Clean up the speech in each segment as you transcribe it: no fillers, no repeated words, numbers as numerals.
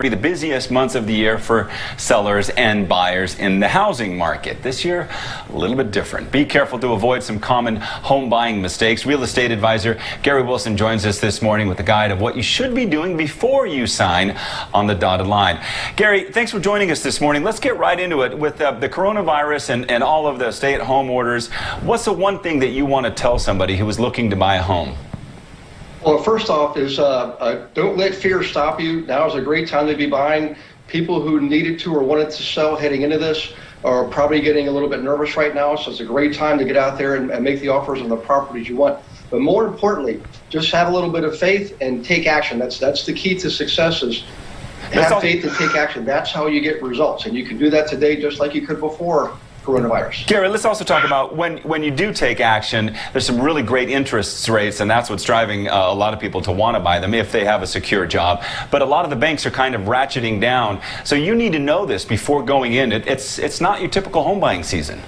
The busiest months of the year for sellers and buyers in the housing market. This year, a little bit different. Be careful to avoid some common home buying mistakes. Real estate advisor Gary Wilson joins us this morning with a guide of what you should be doing before you sign on the dotted line. Gary, thanks for joining us this morning. Let's get right into it. With the coronavirus and all of the stay-at-home orders, what's the one thing that you want to tell somebody who is looking to buy a home? Well, first off is don't let fear stop you. Now is a great time to be buying. People who needed to or wanted to sell heading into this are probably getting a little bit nervous right now, so it's a great time to get out there and make the offers on the properties you want. But more importantly, just have a little bit of faith and take action. That's the key to success is have faith and take action. That's how you get results, and you can do that today just like you could before coronavirus. Gary, let's also talk about when you do take action, there's some really great interest rates, and that's what's driving a lot of people to want to buy them if they have a secure job. But a lot of the banks are kind of ratcheting down, so you need to know this before going in. It's not your typical home buying season.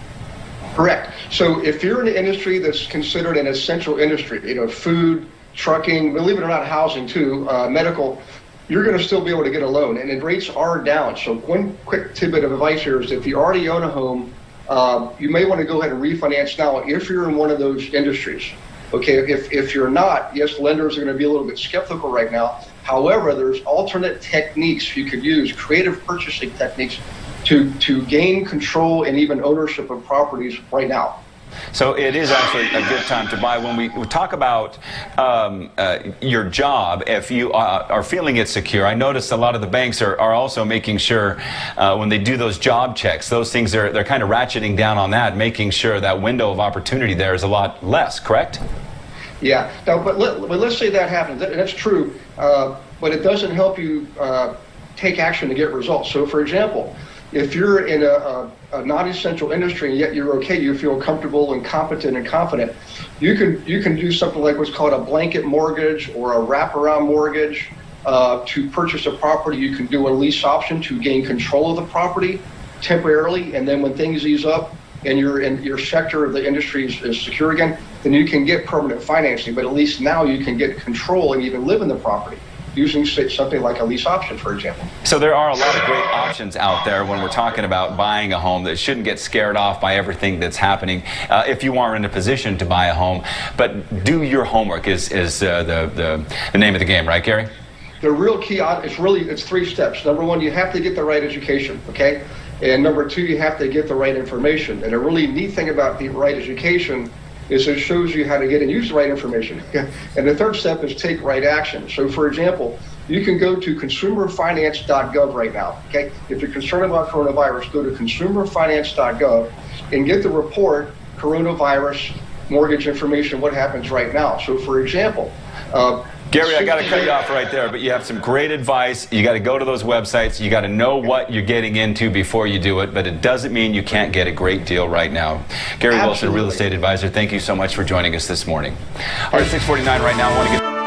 Correct. So if you're in an industry that's considered an essential industry, food, trucking, believe it or not, housing too, medical, you're going to still be able to get a loan, and the rates are down. So one quick tidbit of advice here is if you already own a home, you may want to go ahead and refinance now if you're in one of those industries. Okay, if you're not, yes, lenders are going to be a little bit skeptical right now. However, there's alternate techniques you could use, creative purchasing techniques to gain control and even ownership of properties right now. So it is actually a good time to buy. When we talk about your job, if you are feeling it secure, I noticed a lot of the banks are also making sure when they do those job checks, those things they're kind of ratcheting down on that, making sure that window of opportunity there is a lot less, correct? Yeah, now, but let's say that happens, that's true, but it doesn't help you take action to get results. So for example, if you're in a non-essential industry and yet you're okay, you feel comfortable and competent and confident, you can do something like what's called a blanket mortgage or a wraparound mortgage to purchase a property. You can do a lease option to gain control of the property temporarily, and then when things ease up and your sector of the industry is secure again, then you can get permanent financing. But at least now you can get control and even live in the property, using something like a lease option, for example. So there are a lot of great options out there when we're talking about buying a home that shouldn't get scared off by everything that's happening if you are in a position to buy a home. But do your homework is the name of the game, right, Gary? The real key, it's three steps. Number one, you have to get the right education, okay? And number two, you have to get the right information. And a really neat thing about the right education is it shows you how to get and use the right information. And the third step is take right action. So for example, you can go to consumerfinance.gov right now, okay? If you're concerned about coronavirus, go to consumerfinance.gov and get the report, coronavirus, mortgage information, what happens right now. So for example, Gary, I got to cut you off right there, but you have some great advice. You got to go to those websites. You got to know what you're getting into before you do it, but it doesn't mean you can't get a great deal right now. Gary Wilson, real estate advisor, thank you so much for joining us this morning. All right, 6:49 right now. I want to get